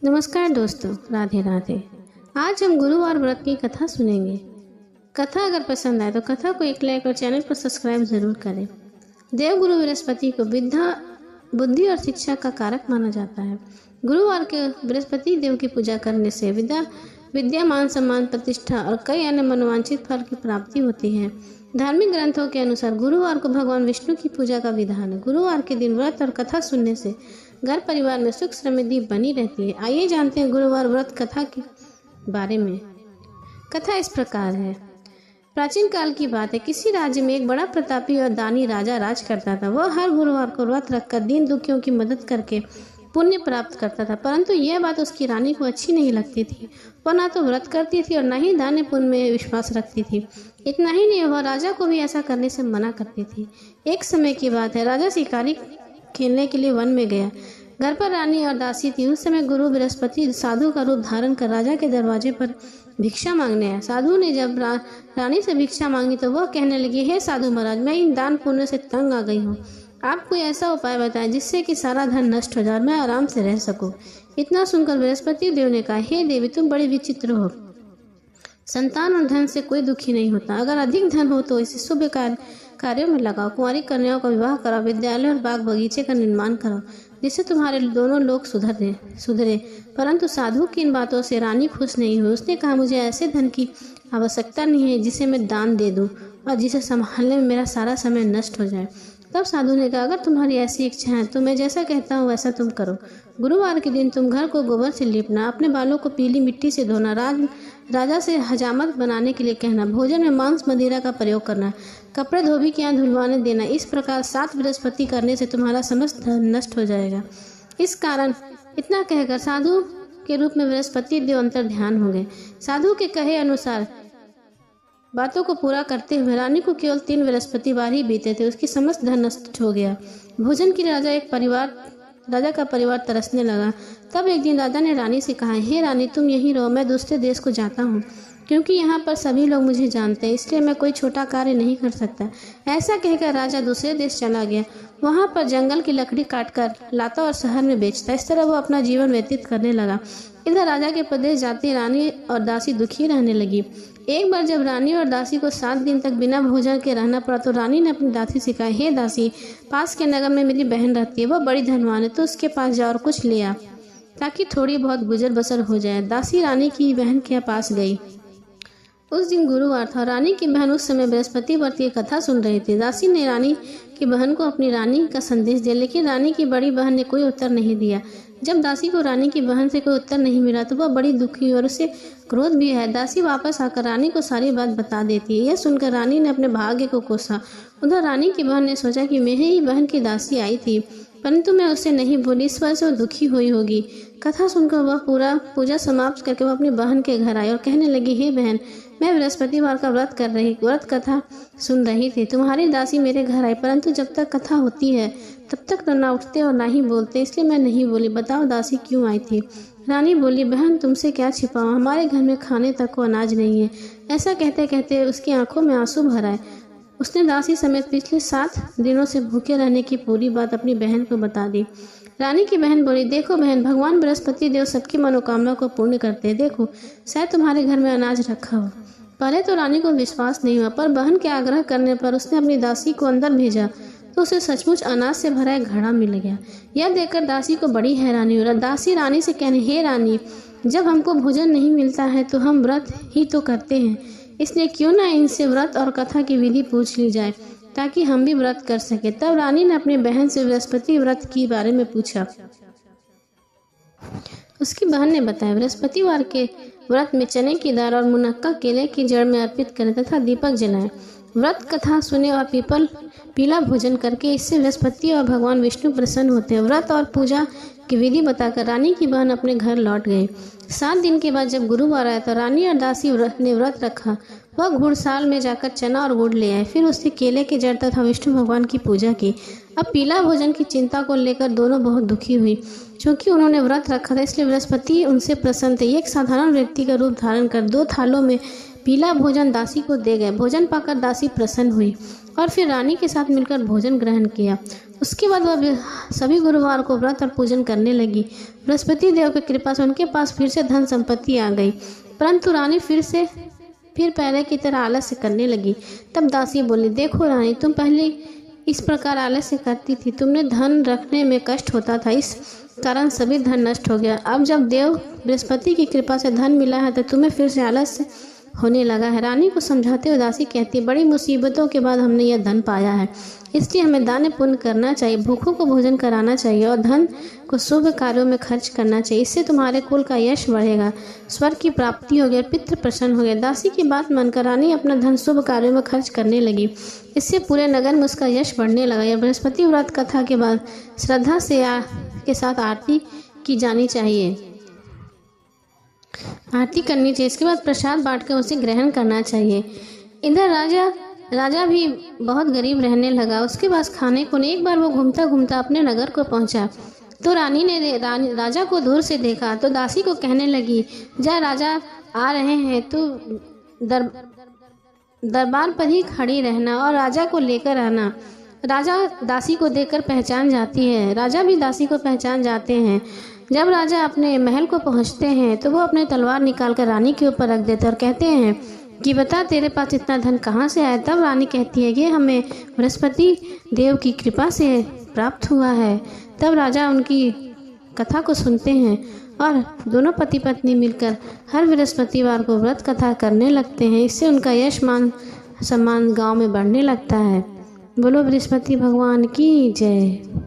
नमस्कार दोस्तों, राधे राधे। आज हम गुरुवार व्रत की कथा सुनेंगे। कथा अगर पसंद आए तो कथा को एक लाइक और चैनल को सब्सक्राइब जरूर करें। देवगुरु बृहस्पति को विद्या, बुद्धि और शिक्षा का कारक माना जाता है। गुरुवार के बृहस्पति देव की पूजा करने से विद्या मान सम्मान प्रतिष्ठा और कई अन्य मनोवांछित फल की प्राप्ति होती है। धार्मिक ग्रंथों के अनुसार गुरुवार को भगवान विष्णु की पूजा का विधान है। गुरुवार के दिन व्रत और कथा सुनने से घर परिवार में सुख समृद्धि बनी रहती है। आइए जानते हैं गुरुवार व्रत कथा के बारे में। कथा इस प्रकार है। प्राचीन काल की बात है। किसी राज्य में एक बड़ा प्रतापी और दानी राजा राज करता था। वह हर गुरुवार को व्रत रखकर दीन दुखियों की मदद करके पुण्य प्राप्त करता था, परंतु यह बात उसकी रानी को अच्छी नहीं लगती थी। वह ना तो व्रत करती थी और न ही दान पुण्य में विश्वास रखती थी। इतना ही नहीं, वह राजा को भी ऐसा करने से मना करती थी। एक समय की बात है, राजा शिकारी खेलने के लिए वन में गया। घर पर रानी और दासी थी। उस समय गुरु बृहस्पति साधु का रूप धारण कर राजा के दरवाजे पर भिक्षा मांगने आया। साधु ने जब रानी से भिक्षा मांगी तो वह कहने लगी, हे साधु महाराज, मैं इन दान पुण्य से तंग आ गई हूँ। आप कोई ऐसा उपाय बताएं जिससे कि सारा धन नष्ट हो जाए, मैं आराम से रह सकूं। इतना सुनकर बृहस्पति देव ने कहा, हे देवी, तुम बड़ी विचित्र हो। संतान और धन से कोई दुखी नहीं होता। अगर अधिक धन हो तो इसे शुभ कार्यों में लगाओ। कुंवारी कन्याओं का विवाह कराओ। विद्यालय और बाग बगीचे का निर्माण कराओ, जिससे तुम्हारे दोनों लोग सुधरे। परंतु साधु की इन बातों से रानी खुश नहीं हुई। उसने कहा, मुझे ऐसे धन की आवश्यकता नहीं है जिसे मैं दान दे दूं और जिसे संभालने में मेरा सारा समय नष्ट हो जाए। तब साधु ने कहा, अगर तुम्हारी ऐसी इच्छा है तो मैं जैसा कहता हूँ वैसा तुम करो। गुरुवार के दिन तुम घर को गोबर से लीपना, अपने बालों को पीली मिट्टी से धोना, राजा से हजामत बनाने के लिए कहना, भोजन में मांस मदिरा का प्रयोग करना, कपड़े धोबी के यहाँ धुलवाने देना। इस प्रकार 7 बृहस्पति करने से तुम्हारा समस्त धन नष्ट हो जाएगा। इस कारण इतना कहकर साधु के रूप में बृहस्पति देव अंतर ध्यान हो गए। साधु के कहे अनुसार बातों को पूरा करते हुए रानी को केवल 3 बृहस्पतिवार ही बीते थे। उसकी समस्त धन नष्ट हो गया। भोजन के राजा का परिवार तरसने लगा। तब एक दिन राजा ने रानी से कहा, हे रानी, तुम यहीं रहो, मैं दूसरे देश को जाता हूँ, क्योंकि यहाँ पर सभी लोग मुझे जानते हैं, इसलिए मैं कोई छोटा कार्य नहीं कर सकता। ऐसा कहकर राजा दूसरे देश चला गया। वहाँ पर जंगल की लकड़ी काटकर लाता और शहर में बेचता। इस तरह वो अपना जीवन व्यतीत करने लगा। इधर राजा के प्रदेश जाते रानी और दासी दुखी रहने लगी। एक बार जब रानी और दासी को 7 दिन तक बिना भोजन के रहना पड़ा तो रानी ने अपनी दासी से कहा, हे दासी, पास के नगर में मेरी बहन रहती है, वह बड़ी धनवान है, तो उसके पास जा और कुछ ले आ, ताकि थोड़ी बहुत गुजर बसर हो जाए। दासी रानी की बहन के पास गई। उस दिन गुरुवार था। रानी की बहन उस समय बृहस्पति व्रत की कथा सुन रही थी। दासी ने रानी की बहन को अपनी रानी का संदेश दिया, लेकिन रानी की बड़ी बहन ने कोई उत्तर नहीं दिया। जब दासी को रानी की बहन से कोई उत्तर नहीं मिला तो वह बड़ी दुखी और उसे क्रोध भी है। दासी वापस आकर रानी को सारी बात बता देती है। यह सुनकर रानी ने अपने भाग्य को कोसा। उधर रानी की बहन ने सोचा कि मेरी ही बहन की दासी आई थी, परंतु मैं उसे नहीं भूली, इस वजह से वो दुखी हुई होगी। कथा सुनकर वह पूजा समाप्त करके वह अपनी बहन के घर आई और कहने लगी, हे बहन, मैं बृहस्पतिवार का व्रत कथा सुन रही थी। तुम्हारी दासी मेरे घर आई, परंतु जब तक कथा होती है तब तक ना उठते और ना ही बोलते, इसलिए मैं नहीं बोली। बताओ दासी क्यों आई थी? रानी बोली, बहन, तुमसे क्या छिपाऊं, हमारे घर में खाने तक को अनाज नहीं है। ऐसा कहते कहते उसकी आंखों में आंसू भर आए। उसने दासी समेत पिछले 7 दिनों से भूखे रहने की पूरी बात अपनी बहन को बता दी। रानी की बहन बोली, देखो बहन, भगवान बृहस्पति देव सबकी मनोकामना को पूर्ण करते हैं। देखो, शायद तुम्हारे घर में अनाज रखा हो। पहले तो रानी को विश्वास नहीं हुआ, पर बहन के आग्रह करने पर उसने अपनी दासी को अंदर भेजा तो उसे सचमुच अनाज से भरा एक घड़ा मिल गया। यह देखकर दासी को बड़ी हैरानी हुई। दासी रानी से कहने, हे रानी, जब हमको भोजन नहीं मिलता है तो हम व्रत ही तो करते हैं, इसलिए क्यों ना इनसे व्रत और कथा की विधि पूछ ली जाए, ताकि हम भी व्रत कर सके। तब रानी ने अपनी बहन से बृहस्पति व्रत के बारे में पूछा। उसकी बहन ने बताया, बृहस्पतिवार के व्रत में चने की दाल और मुनक्का केले की जड़ में अर्पित करें तथा दीपक जलाएं। व्रत कथा सुने और पीला भोजन करके, इससे बृहस्पति और भगवान विष्णु प्रसन्न होते हैं। व्रत और पूजा की विधि बताकर रानी की बहन अपने घर लौट गई। 7 दिन के बाद जब गुरुवार आया तो रानी और दासी ने व्रत रखा। वह घुड़साल में जाकर चना और गुड़ ले आए। फिर उससे केले के जड़ तथा विष्णु भगवान की पूजा की। अब पीला भोजन की चिंता को लेकर दोनों बहुत दुखी हुई। क्योंकि उन्होंने व्रत रखा था, इसलिए बृहस्पति उनसे प्रसन्न थे। एक साधारण व्यक्ति का रूप धारण कर 2 थालों में पीला भोजन दासी को दे गए। भोजन पाकर दासी प्रसन्न हुई और फिर रानी के साथ मिलकर भोजन ग्रहण किया। उसके बाद वह सभी गुरुवार को व्रत और पूजन करने लगी। बृहस्पति देव की कृपा से उनके पास फिर से धन संपत्ति आ गई, परंतु रानी फिर पहले की तरह आलस्य करने लगी। तब दासी बोली, देखो रानी, तुम पहले इस प्रकार आलस्य करती थी, तुमने धन रखने में कष्ट होता था, इस कारण सभी धन नष्ट हो गया। अब जब देव बृहस्पति की कृपा से धन मिला है तो तुम्हें फिर से आलस्य होने लगा है। रानी को समझाते हुए दासी कहती, बड़ी मुसीबतों के बाद हमने यह धन पाया है, इसलिए हमें दान पुण्य करना चाहिए, भूखों को भोजन कराना चाहिए और धन को शुभ कार्यों में खर्च करना चाहिए। इससे तुम्हारे कुल का यश बढ़ेगा, स्वर्ग की प्राप्ति होगी और पितृ प्रसन्न हो गए। दासी की बात मानकर रानी अपना धन शुभ कार्यों में खर्च करने लगी। इससे पूरे नगर में उसका यश बढ़ने लगा। यह बृहस्पति व्रत कथा के बाद श्रद्धा के साथ आरती की जानी चाहिए, आरती करनी चाहिए। इसके बाद प्रसाद बांटकर उसे ग्रहण करना चाहिए। इधर राजा भी बहुत गरीब रहने लगा, उसके पास खाने को नहीं। एक बार वो घूमता घूमता अपने नगर को पहुंचा तो रानी ने राजा को दूर से देखा तो दासी को कहने लगी, जा, राजा आ रहे हैं, तो दरबार पर ही खड़ी रहना और राजा को लेकर आना। राजा दासी को देखकर पहचान जाती है, राजा भी दासी को पहचान जाते हैं। जब राजा अपने महल को पहुंचते हैं तो वो अपने तलवार निकालकर रानी के ऊपर रख देते और कहते हैं कि बता, तेरे पास इतना धन कहाँ से आया। तब रानी कहती है, ये हमें बृहस्पति देव की कृपा से प्राप्त हुआ है। तब राजा उनकी कथा को सुनते हैं और दोनों पति पत्नी मिलकर हर बृहस्पतिवार को व्रत कथा करने लगते हैं। इससे उनका यश मान सम्मान गांव में बढ़ने लगता है। बोलो बृहस्पति भगवान की जय।